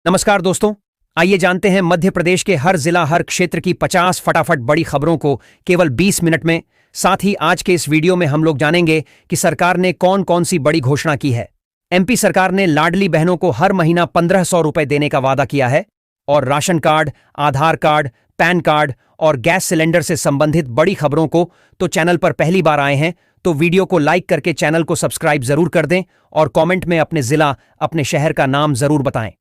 नमस्कार दोस्तों, आइए जानते हैं मध्य प्रदेश के हर जिला हर क्षेत्र की 50 फटाफट बड़ी खबरों को केवल 20 मिनट में। साथ ही आज के इस वीडियो में हम लोग जानेंगे कि सरकार ने कौन कौन सी बड़ी घोषणा की है। एमपी सरकार ने लाडली बहनों को हर महीना 1500 रुपए देने का वादा किया है और राशन कार्ड, आधार कार्ड, पैन कार्ड और गैस सिलेंडर से संबंधित बड़ी खबरों को तो चैनल पर पहली बार आए हैं तो वीडियो को लाइक करके चैनल को सब्सक्राइब जरूर कर दें और कमेंट में अपने जिला, अपने शहर का नाम जरूर बताएं।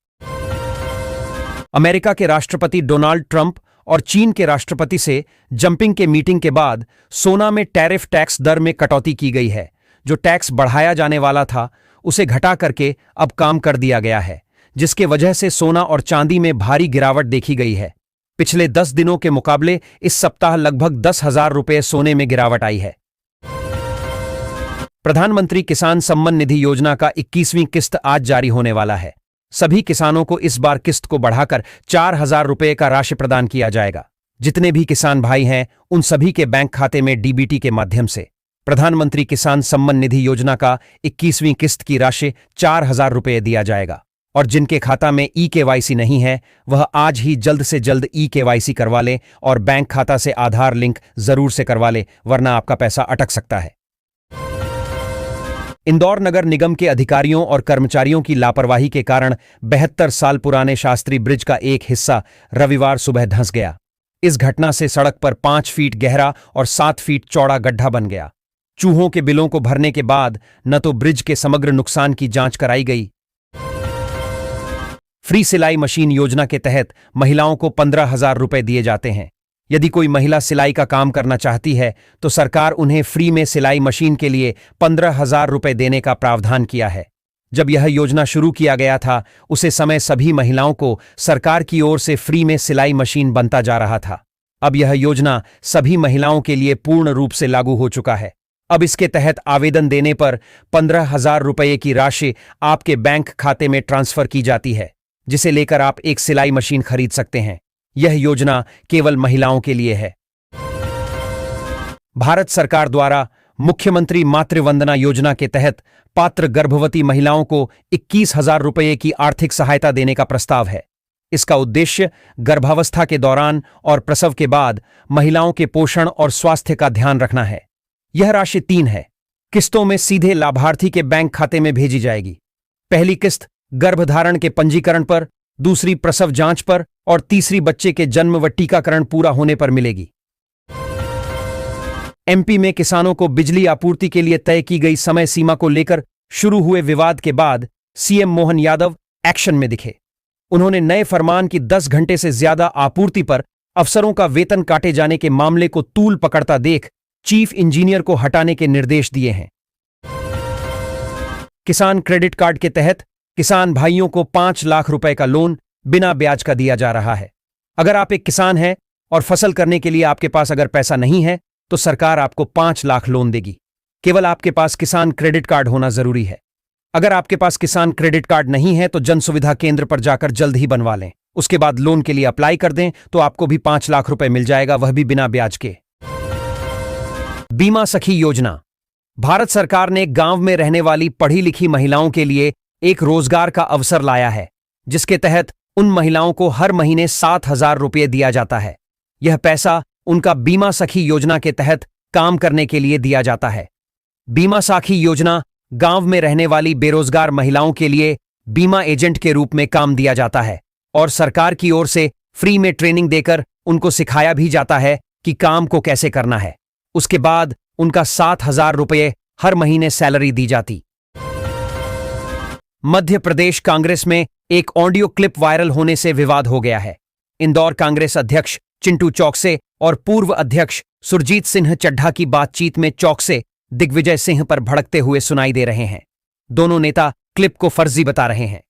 अमेरिका के राष्ट्रपति डोनाल्ड ट्रंप और चीन के राष्ट्रपति से जंपिंग के मीटिंग के बाद सोना में टैरिफ टैक्स दर में कटौती की गई है। जो टैक्स बढ़ाया जाने वाला था उसे घटा करके अब काम कर दिया गया है, जिसके वजह से सोना और चांदी में भारी गिरावट देखी गई है। पिछले 10 दिनों के मुकाबले इस सप्ताह लगभग 10,000 रुपये सोने में गिरावट आई है। प्रधानमंत्री किसान सम्मान निधि योजना का 21वीं किस्त आज जारी होने वाला है। सभी किसानों को इस बार किस्त को बढ़ाकर 4,000 रुपये का राशि प्रदान किया जाएगा। जितने भी किसान भाई हैं उन सभी के बैंक खाते में डीबीटी के माध्यम से प्रधानमंत्री किसान सम्मान निधि योजना का 21वीं किस्त की राशि 4,000 रुपये दिया जाएगा। और जिनके खाता में ई-केवाईसी नहीं है वह आज ही जल्द से जल्द ई-केवाईसी करवा लें और बैंक खाता से आधार लिंक जरूर से करवा लें, वरना आपका पैसा अटक सकता है। इंदौर नगर निगम के अधिकारियों और कर्मचारियों की लापरवाही के कारण 72 साल पुराने शास्त्री ब्रिज का एक हिस्सा रविवार सुबह धंस गया। इस घटना से सड़क पर 5 फीट गहरा और 7 फीट चौड़ा गड्ढा बन गया। चूहों के बिलों को भरने के बाद न तो ब्रिज के समग्र नुकसान की जांच कराई गई। फ्री सिलाई मशीन योजना के तहत महिलाओं को 15,000 रुपए दिए जाते हैं। यदि कोई महिला सिलाई का काम करना चाहती है तो सरकार उन्हें फ्री में सिलाई मशीन के लिए 15,000 रुपए देने का प्रावधान किया है। जब यह योजना शुरू किया गया था उसे समय सभी महिलाओं को सरकार की ओर से फ्री में सिलाई मशीन बनता जा रहा था। अब यह योजना सभी महिलाओं के लिए पूर्ण रूप से लागू हो चुका है। अब इसके तहत आवेदन देने पर 15,000 रुपये की राशि आपके बैंक खाते में ट्रांसफर की जाती है, जिसे लेकर आप एक सिलाई मशीन खरीद सकते हैं। यह योजना केवल महिलाओं के लिए है। भारत सरकार द्वारा मुख्यमंत्री मातृवंदना योजना के तहत पात्र गर्भवती महिलाओं को 21,000 रुपये की आर्थिक सहायता देने का प्रस्ताव है। इसका उद्देश्य गर्भावस्था के दौरान और प्रसव के बाद महिलाओं के पोषण और स्वास्थ्य का ध्यान रखना है। यह राशि 3 है किस्तों में सीधे लाभार्थी के बैंक खाते में भेजी जाएगी। पहली किस्त गर्भधारण के पंजीकरण पर, दूसरी प्रसव जांच पर और तीसरी बच्चे के जन्म व टीकाकरण पूरा होने पर मिलेगी। एमपी में किसानों को बिजली आपूर्ति के लिए तय की गई समय सीमा को लेकर शुरू हुए विवाद के बाद सीएम मोहन यादव एक्शन में दिखे। उन्होंने नए फरमान की 10 घंटे से ज्यादा आपूर्ति पर अफसरों का वेतन काटे जाने के मामले को तूल पकड़ता देख चीफ इंजीनियर को हटाने के निर्देश दिए हैं। किसान क्रेडिट कार्ड के तहत किसान भाइयों को 5 लाख रुपए का लोन बिना ब्याज का दिया जा रहा है। अगर आप एक किसान हैं और फसल करने के लिए आपके पास अगर पैसा नहीं है तो सरकार आपको 5 लाख लोन देगी। केवल आपके पास किसान क्रेडिट कार्ड होना जरूरी है। अगर आपके पास किसान क्रेडिट कार्ड नहीं है तो जन सुविधा केंद्र पर जाकर जल्द ही बनवा लें। उसके बाद लोन के लिए अप्लाई कर दें तो आपको भी 5 लाख रुपए मिल जाएगा, वह भी बिना ब्याज के। बीमा सखी योजना। भारत सरकार ने गांव में रहने वाली पढ़ी लिखी महिलाओं के लिए एक रोजगार का अवसर लाया है, जिसके तहत उन महिलाओं को हर महीने 7,000 रुपये दिया जाता है। यह पैसा उनका बीमा सखी योजना के तहत काम करने के लिए दिया जाता है। बीमा साखी योजना गांव में रहने वाली बेरोजगार महिलाओं के लिए बीमा एजेंट के रूप में काम दिया जाता है और सरकार की ओर से फ्री में ट्रेनिंग देकर उनको सिखाया भी जाता है कि काम को कैसे करना है। उसके बाद उनका 7,000 रुपये हर महीने सैलरी दी जाती। मध्य प्रदेश कांग्रेस में एक ऑडियो क्लिप वायरल होने से विवाद हो गया है। इंदौर कांग्रेस अध्यक्ष चिंटू चौकसे और पूर्व अध्यक्ष सुरजीत सिंह चड्ढा की बातचीत में चौकसे दिग्विजय सिंह पर भड़कते हुए सुनाई दे रहे हैं। दोनों नेता क्लिप को फर्जी बता रहे हैं।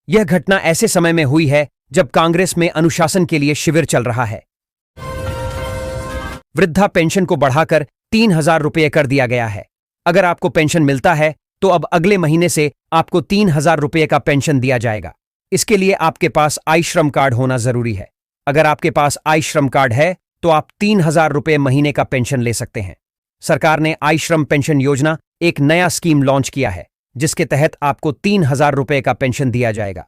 यह घटना ऐसे समय में हुई है जब कांग्रेस में अनुशासन के लिए शिविर चल रहा है। वृद्धा पेंशन को बढ़ाकर 3,000 रुपये कर दिया गया है। अगर आपको पेंशन मिलता है तो अब अगले महीने से आपको 3,000 रुपये का पेंशन दिया जाएगा। इसके लिए आपके पास आई श्रम कार्ड होना जरूरी है। अगर आपके पास आई श्रम कार्ड है तो आप 3,000 रुपये महीने का पेंशन ले सकते हैं। सरकार ने आई श्रम पेंशन योजना एक नया स्कीम लॉन्च किया है, जिसके तहत आपको 3,000 रुपये का पेंशन दिया जाएगा।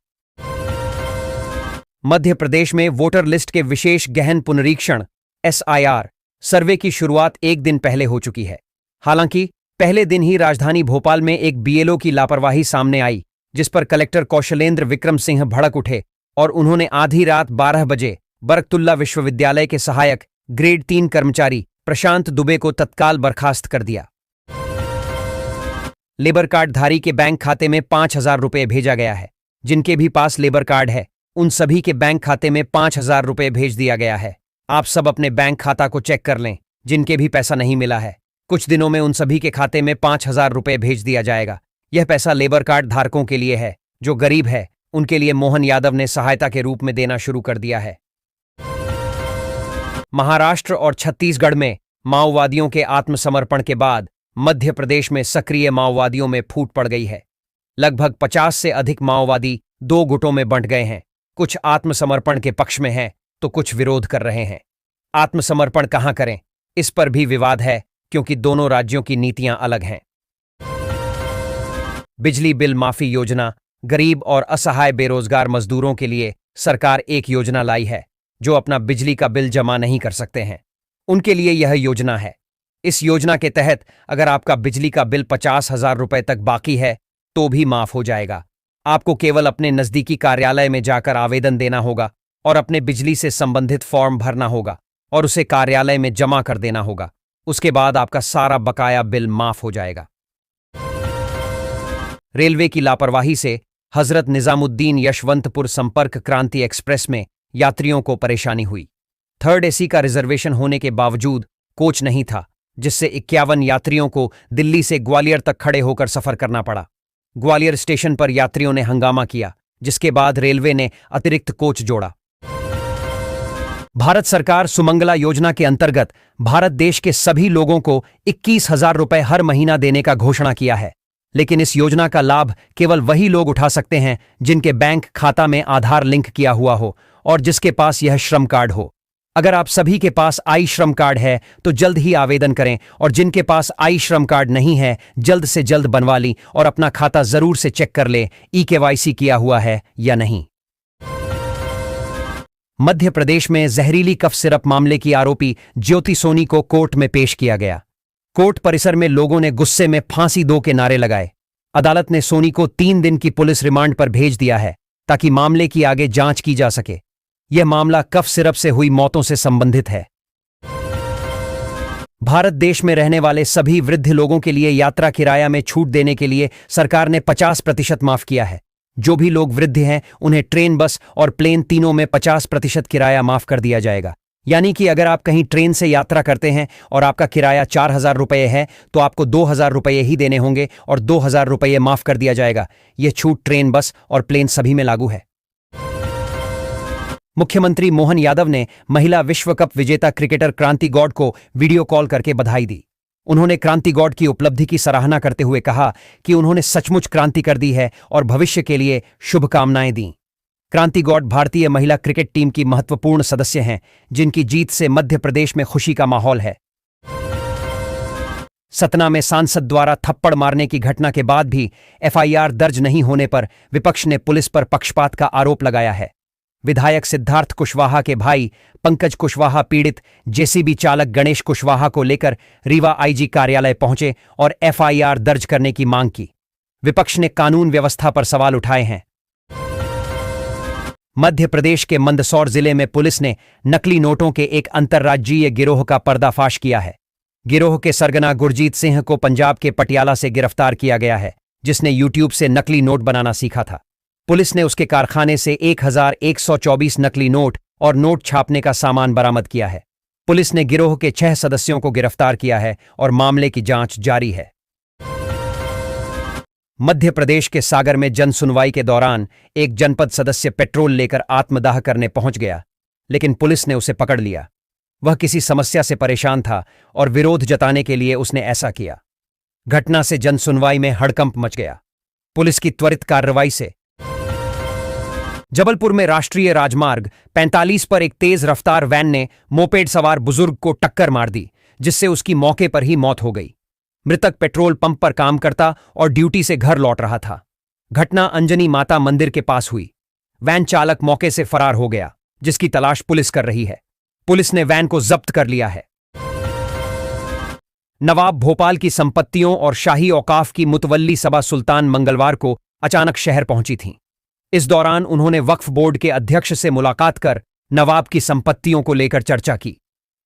मध्य प्रदेश में वोटर लिस्ट के विशेष गहन पुनरीक्षण SIR सर्वे की शुरुआत एक दिन पहले हो चुकी है। हालांकि पहले दिन ही राजधानी भोपाल में एक BLO की लापरवाही सामने आई, जिस पर कलेक्टर कौशलेंद्र विक्रम सिंह भड़क उठे और उन्होंने आधी रात 12 बजे बरकतुल्ला विश्वविद्यालय के सहायक ग्रेड 3 कर्मचारी प्रशांत दुबे को तत्काल बर्खास्त कर दिया। लेबर कार्ड धारी के बैंक खाते में 5,000 रुपये भेजा गया है। जिनके भी पास लेबर कार्ड है उन सभी के बैंक खाते में 5,000 रुपये भेज दिया गया है। आप सब अपने बैंक खाता को चेक कर लें। जिनके भी पैसा नहीं मिला है, कुछ दिनों में उन सभी के खाते में 5,000 रुपये भेज दिया जाएगा। यह पैसा लेबर कार्ड धारकों के लिए है। जो गरीब है उनके लिए मोहन यादव ने सहायता के रूप में देना शुरू कर दिया है। महाराष्ट्र और छत्तीसगढ़ में माओवादियों के आत्मसमर्पण के बाद मध्य प्रदेश में सक्रिय माओवादियों में फूट पड़ गई है। लगभग 50 से अधिक माओवादी 2 गुटों में बंट गए हैं। कुछ आत्मसमर्पण के पक्ष में हैं तो कुछ विरोध कर रहे हैं। आत्मसमर्पण कहां करें, इस पर भी विवाद है, क्योंकि दोनों राज्यों की नीतियां अलग हैं। बिजली बिल माफी योजना गरीब और असहाय बेरोजगार मजदूरों के लिए सरकार एक योजना लाई है जो अपना बिजली का बिल जमा नहीं कर सकते हैं। उनके लिए यह योजना है। इस योजना के तहत अगर आपका बिजली का बिल 50,000 रुपये तक बाकी है तो भी माफ हो जाएगा। आपको केवल अपने नजदीकी कार्यालय में जाकर आवेदन देना होगा और अपने बिजली से संबंधित फॉर्म भरना होगा और उसे कार्यालय में जमा कर देना होगा। उसके बाद आपका सारा बकाया बिल माफ हो जाएगा। रेलवे की लापरवाही से हजरत निजामुद्दीन यशवंतपुर संपर्क क्रांति एक्सप्रेस में यात्रियों को परेशानी हुई। 3rd AC का रिजर्वेशन होने के बावजूद कोच नहीं था, जिससे 51 यात्रियों को दिल्ली से ग्वालियर तक खड़े होकर सफर करना पड़ा। ग्वालियर स्टेशन पर यात्रियों ने हंगामा किया, जिसके बाद रेलवे ने अतिरिक्त कोच जोड़ा। भारत सरकार सुमंगला योजना के अंतर्गत भारत देश के सभी लोगों को 21,000 रुपये हर महीना देने का घोषणा किया है। लेकिन इस योजना का लाभ केवल वही लोग उठा सकते हैं जिनके बैंक खाता में आधार लिंक किया हुआ हो और जिसके पास यह श्रम कार्ड हो। अगर आप सभी के पास आई श्रम कार्ड है तो जल्द ही आवेदन करें, और जिनके पास आई श्रम कार्ड नहीं है जल्द से जल्द बनवा ली और अपना खाता जरूर से चेक कर ले KYC किया हुआ है या नहीं। मध्य प्रदेश में जहरीली कफ सिरप मामले की आरोपी ज्योति सोनी को कोर्ट में पेश किया गया। कोर्ट परिसर में लोगों ने गुस्से में फांसी दो के नारे लगाए। अदालत ने सोनी को 3 दिन की पुलिस रिमांड पर भेज दिया है ताकि मामले की आगे जांच की जा सके। यह मामला कफ सिरप से हुई मौतों से संबंधित है। भारत देश में रहने वाले सभी वृद्ध लोगों के लिए यात्रा किराया में छूट देने के लिए सरकार ने 50% माफ किया है। जो भी लोग वृद्ध हैं उन्हें ट्रेन, बस और प्लेन तीनों में 50% किराया माफ कर दिया जाएगा। यानी कि अगर आप कहीं ट्रेन से यात्रा करते हैं और आपका किराया 4,000 रुपये है तो आपको 2,000 रुपये ही देने होंगे और 2,000 रुपये माफ कर दिया जाएगा। यह छूट ट्रेन, बस और प्लेन सभी में लागू है। मुख्यमंत्री मोहन यादव ने महिला विश्व कप विजेता क्रिकेटर क्रांति गौड़ को वीडियो कॉल करके बधाई दी। उन्होंने क्रांति गौड़ की उपलब्धि की सराहना करते हुए कहा कि उन्होंने सचमुच क्रांति कर दी है और भविष्य के लिए शुभकामनाएं दी। क्रांति गौड़ भारतीय महिला क्रिकेट टीम की महत्वपूर्ण सदस्य हैं, जिनकी जीत से मध्य प्रदेश में खुशी का माहौल है। सतना में सांसद द्वारा थप्पड़ मारने की घटना के बाद भी FIR दर्ज नहीं होने पर विपक्ष ने पुलिस पर पक्षपात का आरोप लगाया है। विधायक सिद्धार्थ कुशवाहा के भाई पंकज कुशवाहा पीड़ित JCB चालक गणेश कुशवाहा को लेकर रीवा IG कार्यालय पहुंचे और FIR दर्ज करने की मांग की। विपक्ष ने कानून व्यवस्था पर सवाल उठाए हैं। मध्य प्रदेश के मंदसौर जिले में पुलिस ने नकली नोटों के एक अंतर्राज्यीय गिरोह का पर्दाफाश किया है। गिरोह के सरगना गुरजीत सिंह को पंजाब के पटियाला से गिरफ्तार किया गया है, जिसने YouTube से नकली नोट बनाना सीखा था। पुलिस ने उसके कारखाने से 1,124 नकली नोट और नोट छापने का सामान बरामद किया है। पुलिस ने गिरोह के 6 सदस्यों को गिरफ्तार किया है और मामले की जांच जारी है। मध्य प्रदेश के सागर में जन सुनवाई के दौरान एक जनपद सदस्य पेट्रोल लेकर आत्मदाह करने पहुंच गया, लेकिन पुलिस ने उसे पकड़ लिया। वह किसी समस्या से परेशान था और विरोध जताने के लिए उसने ऐसा किया। घटना से जन सुनवाई में हड़कंप मच गया। पुलिस की त्वरित कार्रवाई से जबलपुर में राष्ट्रीय राजमार्ग 45 पर एक तेज रफ्तार वैन ने मोपेड सवार बुजुर्ग को टक्कर मार दी, जिससे उसकी मौके पर ही मौत हो गई। मृतक पेट्रोल पंप पर काम करता और ड्यूटी से घर लौट रहा था। घटना अंजनी माता मंदिर के पास हुई। वैन चालक मौके से फरार हो गया, जिसकी तलाश पुलिस कर रही है। पुलिस ने वैन को जब्त कर लिया है। नवाब भोपाल की संपत्तियों और शाही औकाफ की मुतवल्ली सबा सुल्तान मंगलवार को अचानक शहर पहुंची थीं। इस दौरान उन्होंने वक्फ बोर्ड के अध्यक्ष से मुलाकात कर नवाब की संपत्तियों को लेकर चर्चा की।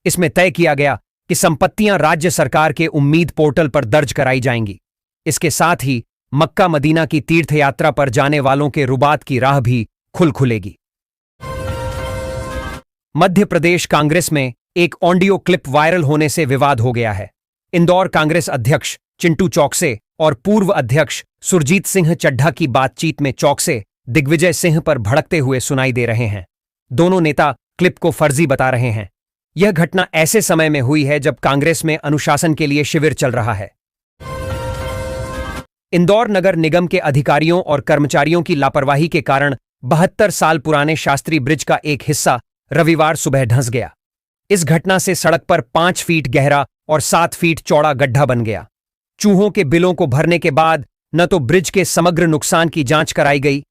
इसमें तय किया गया कि संपत्तियां राज्य सरकार के उम्मीद पोर्टल पर दर्ज कराई जाएंगी। इसके साथ ही मक्का मदीना की तीर्थयात्रा पर जाने वालों के रुबात की राह भी खुलेगी। मध्य प्रदेश कांग्रेस में एक ऑडियो क्लिप वायरल होने से विवाद हो गया है। इंदौर कांग्रेस अध्यक्ष चिंटू चौकसे और पूर्व अध्यक्ष सुरजीत सिंह चड्ढा की बातचीत में चौकसे दिग्विजय सिंह पर भड़कते हुए सुनाई दे रहे हैं। दोनों नेता क्लिप को फर्जी बता रहे हैं। यह घटना ऐसे समय में हुई है जब कांग्रेस में अनुशासन के लिए शिविर चल रहा है। इंदौर नगर निगम के अधिकारियों और कर्मचारियों की लापरवाही के कारण 72 साल पुराने शास्त्री ब्रिज का एक हिस्सा रविवार सुबह धंस गया। इस घटना से सड़क पर 5 फीट गहरा और 7 फीट चौड़ा गड्ढा बन गया। चूहों के बिलों को भरने के बाद न तो ब्रिज के समग्र नुकसान की जांच कराई गई।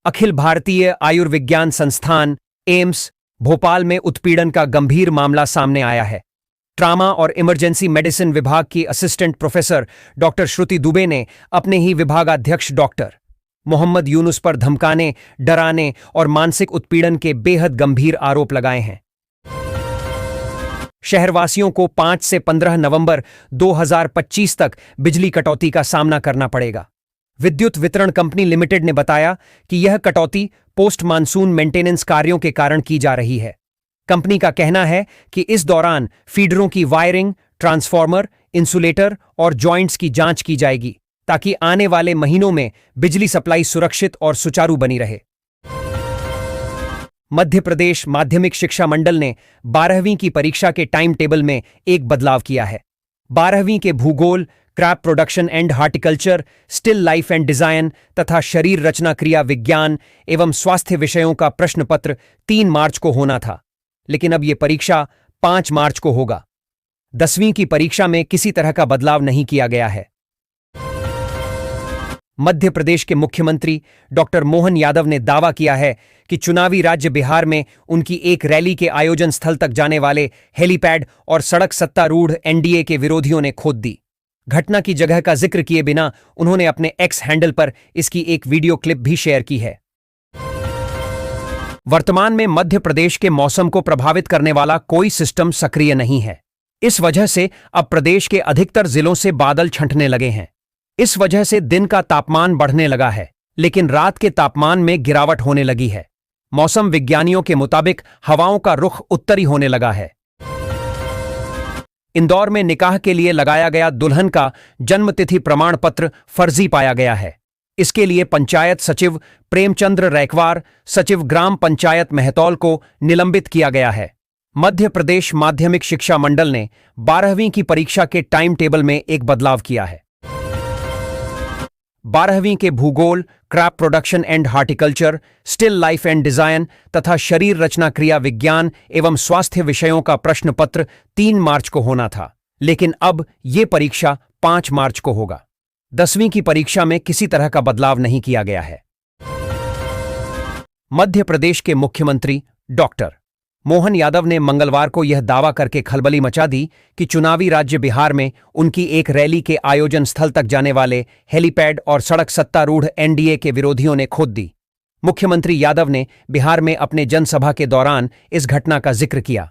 अखिल भारतीय आयुर्विज्ञान संस्थान एम्स भोपाल में उत्पीड़न का गंभीर मामला सामने आया है। ट्रामा और इमरजेंसी मेडिसिन विभाग की असिस्टेंट प्रोफेसर डॉक्टर श्रुति दुबे ने अपने ही विभागाध्यक्ष डॉक्टर मोहम्मद यूनुस पर धमकाने, डराने और मानसिक उत्पीड़न के बेहद गंभीर आरोप लगाए हैं। शहरवासियों को 5 से 15 नवंबर 2025 तक बिजली कटौती का सामना करना पड़ेगा। विद्युत वितरण कंपनी लिमिटेड ने बताया कि यह कटौती पोस्ट मानसून मेंटेनेंस कार्यों के कारण की जा रही है। कंपनी का कहना है कि इस दौरान फीडरों की वायरिंग, ट्रांसफार्मर, इंसुलेटर और जॉइंट्स की जांच की जाएगी ताकि आने वाले महीनों में बिजली सप्लाई सुरक्षित और सुचारू बनी रहे। मध्य प्रदेश माध्यमिक शिक्षा मंडल ने 12वीं की परीक्षा के टाइम टेबल में एक बदलाव किया है। 12वीं के भूगोल, crop production and horticulture, still life and design तथा शरीर रचना क्रिया विज्ञान एवं स्वास्थ्य विषयों का प्रश्न पत्र 3 मार्च को होना था, लेकिन अब यह परीक्षा 5 मार्च को होगा। 10वीं की परीक्षा में किसी तरह का बदलाव नहीं किया गया है। मध्य प्रदेश के मुख्यमंत्री डॉक्टर मोहन यादव ने दावा किया है कि चुनावी राज्य बिहार में उनकी एक रैली के आयोजन स्थल तक जाने वाले हेलीपैड और सड़क सत्तारूढ़ एनडीए के विरोधियों ने खोद दी। घटना की जगह का जिक्र किए बिना उन्होंने अपने एक्स हैंडल पर इसकी एक वीडियो क्लिप भी शेयर की है। वर्तमान में मध्य प्रदेश के मौसम को प्रभावित करने वाला कोई सिस्टम सक्रिय नहीं है। इस वजह से अब प्रदेश के अधिकतर जिलों से बादल छंटने लगे हैं। इस वजह से दिन का तापमान बढ़ने लगा है, लेकिन रात के तापमान में गिरावट होने लगी है। मौसम विज्ञानियों के मुताबिक हवाओं का रुख उत्तरी होने लगा है। इंदौर में निकाह के लिए लगाया गया दुल्हन का जन्मतिथि प्रमाण पत्र फर्जी पाया गया है। इसके लिए पंचायत सचिव प्रेमचंद्र रैकवार, सचिव ग्राम पंचायत महतौल को निलंबित किया गया है। मध्य प्रदेश माध्यमिक शिक्षा मंडल ने 12वीं की परीक्षा के टाइम टेबल में एक बदलाव किया है। 12वीं के भूगोल, crop production and horticulture, still life and design तथा शरीर रचना क्रिया विज्ञान एवं स्वास्थ्य विषयों का प्रश्न पत्र 3 मार्च को होना था, लेकिन अब ये परीक्षा 5 मार्च को होगा। 10वीं की परीक्षा में किसी तरह का बदलाव नहीं किया गया है। मध्य प्रदेश के मुख्यमंत्री डॉक्टर मोहन यादव ने मंगलवार को यह दावा करके खलबली मचा दी कि चुनावी राज्य बिहार में उनकी एक रैली के आयोजन स्थल तक जाने वाले हेलीपैड और सड़क सत्तारूढ़ एनडीए के विरोधियों ने खोद दी। मुख्यमंत्री यादव ने बिहार में अपने जनसभा के दौरान इस घटना का जिक्र किया।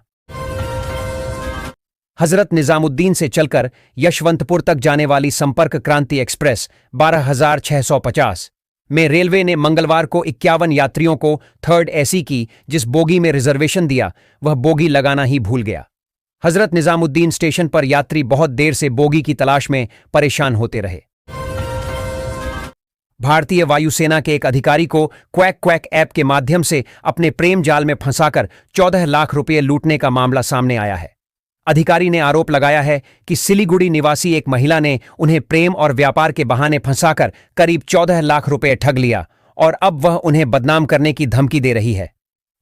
हजरत निजामुद्दीन से चलकर यशवंतपुर तक जाने वाली संपर्क क्रांति एक्सप्रेस 12,650 में रेलवे ने मंगलवार को 51 यात्रियों को थर्ड एसी की जिस बोगी में रिजर्वेशन दिया वह बोगी लगाना ही भूल गया। हजरत निजामुद्दीन स्टेशन पर यात्री बहुत देर से बोगी की तलाश में परेशान होते रहे। भारतीय वायुसेना के एक अधिकारी को क्वैक क्वैक ऐप के माध्यम से अपने प्रेम जाल में फंसाकर 14 लाख रुपये लूटने का मामला सामने आया है। अधिकारी ने आरोप लगाया है कि सिलीगुड़ी निवासी एक महिला ने उन्हें प्रेम और व्यापार के बहाने फंसाकर करीब 14 लाख रुपए ठग लिया और अब वह उन्हें बदनाम करने की धमकी दे रही है।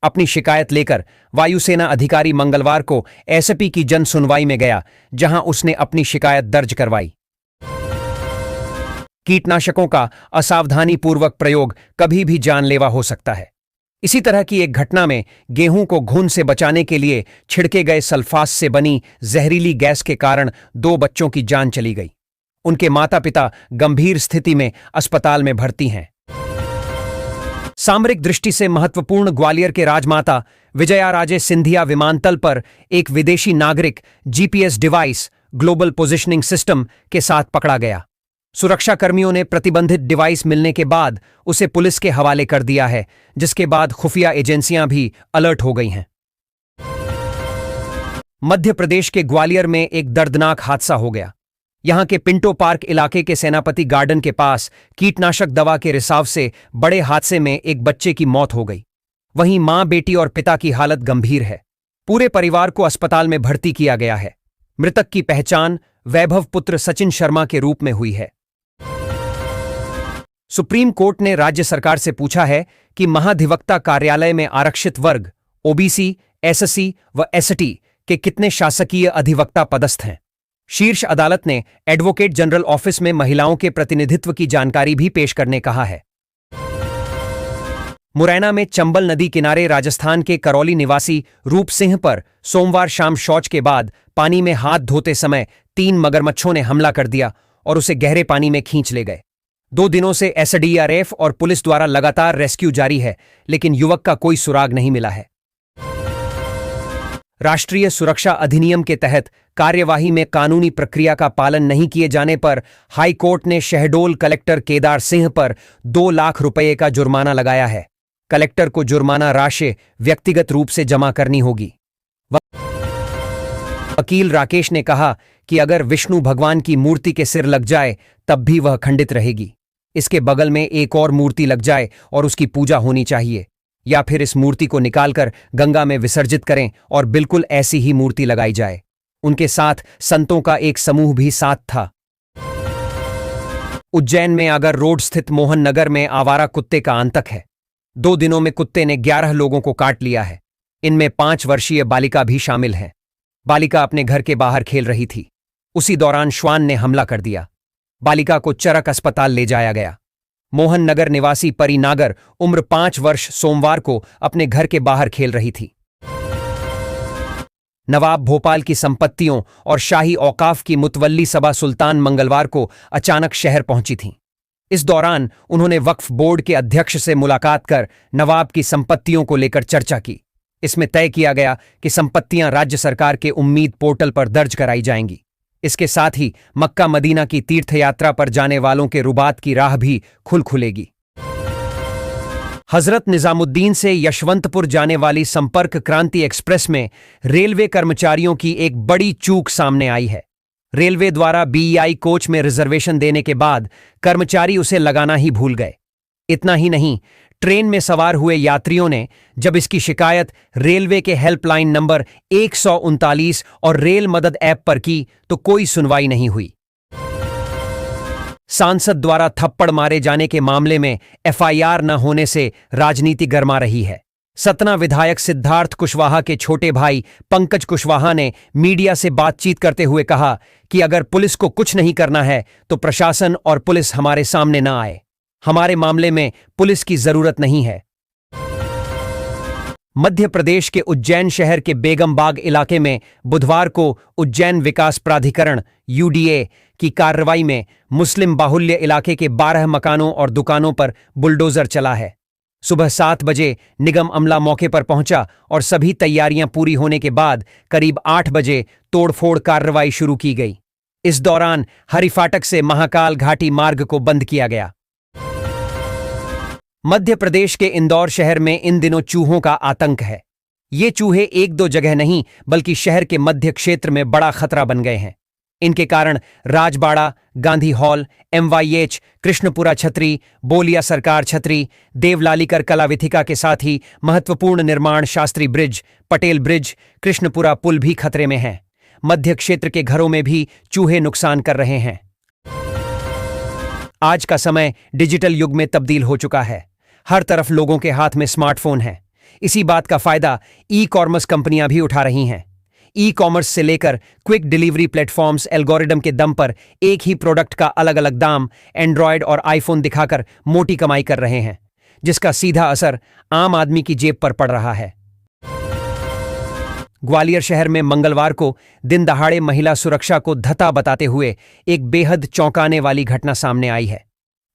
अपनी शिकायत लेकर वायुसेना अधिकारी मंगलवार को एसपी की जन सुनवाई में गया, जहां उसने अपनी शिकायत दर्ज करवाई। कीटनाशकों का असावधानीपूर्वक प्रयोग कभी भी जानलेवा हो सकता है। इसी तरह की एक घटना में गेहूं को घुन से बचाने के लिए छिड़के गए सल्फास से बनी जहरीली गैस के कारण 2 बच्चों की जान चली गई। उनके माता पिता गंभीर स्थिति में अस्पताल में भर्ती हैं। सामरिक दृष्टि से महत्वपूर्ण ग्वालियर के राजमाता विजयाराजे सिंधिया विमानतल पर एक विदेशी नागरिक GPS device global positioning system के साथ पकड़ा गया। सुरक्षा कर्मियों ने प्रतिबंधित डिवाइस मिलने के बाद उसे पुलिस के हवाले कर दिया है, जिसके बाद खुफिया एजेंसियां भी अलर्ट हो गई हैं। मध्य प्रदेश के ग्वालियर में एक दर्दनाक हादसा हो गया। यहां के पिंटो पार्क इलाके के सेनापति गार्डन के पास कीटनाशक दवा के रिसाव से बड़े हादसे में एक बच्चे की मौत हो गई। वहीं मां, बेटी और पिता की हालत गंभीर है। पूरे परिवार को अस्पताल में भर्ती किया गया है। मृतक की पहचान वैभव पुत्र सचिन शर्मा के रूप में हुई है। सुप्रीम कोर्ट ने राज्य सरकार से पूछा है कि महाधिवक्ता कार्यालय में आरक्षित वर्ग ओबीसी, एससी व एसटी के कितने शासकीय अधिवक्ता पदस्थ हैं। शीर्ष अदालत ने एडवोकेट जनरल ऑफिस में महिलाओं के प्रतिनिधित्व की जानकारी भी पेश करने कहा है। मुरैना में चंबल नदी किनारे राजस्थान के करौली निवासी रूप सिंह पर सोमवार शाम शौच के बाद पानी में हाथ धोते समय 3 मगरमच्छों ने हमला कर दिया और उसे गहरे पानी में खींच ले गए। 2 दिनों से एसडीआरएफ और पुलिस द्वारा लगातार रेस्क्यू जारी है, लेकिन युवक का कोई सुराग नहीं मिला है। राष्ट्रीय सुरक्षा अधिनियम के तहत कार्यवाही में कानूनी प्रक्रिया का पालन नहीं किए जाने पर हाई कोर्ट ने शहडोल कलेक्टर केदार सिंह पर 2 लाख रुपए का जुर्माना लगाया है। कलेक्टर को जुर्माना राशि व्यक्तिगत रूप से जमा करनी होगी। वकील राकेश ने कहा कि अगर विष्णु भगवान की मूर्ति के सिर लग जाए तब भी वह खंडित रहेगी। इसके बगल में एक और मूर्ति लग जाए और उसकी पूजा होनी चाहिए, या फिर इस मूर्ति को निकालकर गंगा में विसर्जित करें और बिल्कुल ऐसी ही मूर्ति लगाई जाए। उनके साथ संतों का एक समूह भी साथ था। उज्जैन में आगर रोड स्थित मोहन नगर में आवारा कुत्ते का आतंक है। 2 दिनों में कुत्ते ने 11 लोगों को काट लिया है। इनमें 5 वर्षीय बालिका भी शामिल है। बालिका अपने घर के बाहर खेल रही थी। उसी दौरान श्वान ने हमला कर दिया। बालिका को चरक अस्पताल ले जाया गया। मोहन नगर निवासी परी नागर उम्र 5 वर्ष सोमवार को अपने घर के बाहर खेल रही थी। नवाब भोपाल की संपत्तियों और शाही औकाफ की मुतवल्ली सबा सुल्तान मंगलवार को अचानक शहर पहुंची थीं। इस दौरान उन्होंने वक्फ बोर्ड के अध्यक्ष से मुलाकात कर नवाब की संपत्तियों को लेकर चर्चा की। इसमें तय किया गया कि संपत्तियां राज्य सरकार के उम्मीद पोर्टल पर दर्ज कराई जाएंगी। इसके साथ ही मक्का मदीना की तीर्थयात्रा पर जाने वालों के रुबात की राह भी खुलेगी। हजरत निजामुद्दीन से यशवंतपुर जाने वाली संपर्क क्रांति एक्सप्रेस में रेलवे कर्मचारियों की एक बड़ी चूक सामने आई है। रेलवे द्वारा बीईआई कोच में रिजर्वेशन देने के बाद कर्मचारी उसे लगाना ही भूल गए। इतना ही नहीं, ट्रेन में सवार हुए यात्रियों ने जब इसकी शिकायत रेलवे के हेल्पलाइन नंबर 139 और रेल मदद ऐप पर की तो कोई सुनवाई नहीं हुई। सांसद द्वारा थप्पड़ मारे जाने के मामले में एफआईआर न होने से राजनीति गर्मा रही है। सतना विधायक सिद्धार्थ कुशवाहा के छोटे भाई पंकज कुशवाहा ने मीडिया से बातचीत करते हुए कहा कि अगर पुलिस को कुछ नहीं करना है तो प्रशासन और पुलिस हमारे सामने न आए। हमारे मामले में पुलिस की जरूरत नहीं है। मध्य प्रदेश के उज्जैन शहर के बेगमबाग इलाके में बुधवार को उज्जैन विकास प्राधिकरण यूडीए की कार्रवाई में मुस्लिम बाहुल्य इलाके के 12 मकानों और दुकानों पर बुलडोजर चला है। सुबह 7 बजे निगम अमला मौके पर पहुंचा और सभी तैयारियां पूरी होने के बाद करीब 8 बजे तोड़फोड़ कार्रवाई शुरू की गई। इस दौरान हरिफाटक से महाकाल घाटी मार्ग को बंद किया गया। मध्य प्रदेश के इंदौर शहर में इन दिनों चूहों का आतंक है। ये चूहे 1-2 जगह नहीं बल्कि शहर के मध्य क्षेत्र में बड़ा खतरा बन गए हैं। इनके कारण राजबाड़ा, गांधी हॉल, MYH, कृष्णपुरा छतरी, बोलिया सरकार छतरी, देवलालीकर कलाविथिका के साथ ही महत्वपूर्ण निर्माण शास्त्री ब्रिज, पटेल ब्रिज, कृष्णपुरा पुल भी खतरे में हैं। मध्य क्षेत्र के घरों में भी चूहे नुकसान कर रहे हैं। आज का समय डिजिटल युग में तब्दील हो चुका है। हर तरफ लोगों के हाथ में स्मार्टफोन है। इसी बात का फायदा ई-कॉमर्स कंपनियां भी उठा रही हैं। ई कॉमर्स से लेकर क्विक डिलीवरी प्लेटफॉर्म्स एल्गोरिदम के दम पर एक ही प्रोडक्ट का अलग अलग दाम एंड्रॉयड और आईफोन दिखाकर मोटी कमाई कर रहे हैं, जिसका सीधा असर आम आदमी की जेब पर पड़ रहा है। ग्वालियर शहर में मंगलवार को दिन दहाड़े महिला सुरक्षा को धता बताते हुए एक बेहद चौंकाने वाली घटना सामने आई है।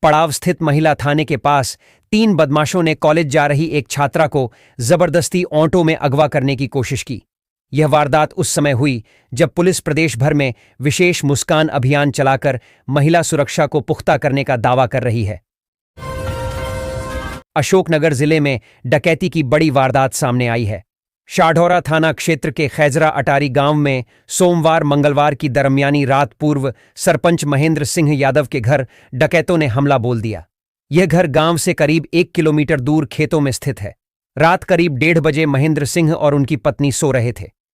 पड़ाव स्थित महिला थाने के पास 3 बदमाशों ने कॉलेज जा रही एक छात्रा को जबरदस्ती ऑटो में अगवा करने की कोशिश की। यह वारदात उस समय हुई जब पुलिस प्रदेश भर में विशेष मुस्कान अभियान चलाकर महिला सुरक्षा को पुख्ता करने का दावा कर रही है। अशोकनगर जिले में डकैती की बड़ी वारदात सामने आई है। शाढौरा थाना क्षेत्र के खैजरा अटारी गांव में सोमवार मंगलवार की दरमियानी रात पूर्व सरपंच महेंद्र सिंह यादव के घर डकैतों ने हमला बोल दिया। यह घर गांव से करीब 1 किलोमीटर दूर खेतों में स्थित है। रात करीब 1:30 बजे महेंद्र सिंह और उनकी पत्नी सो रहे थे।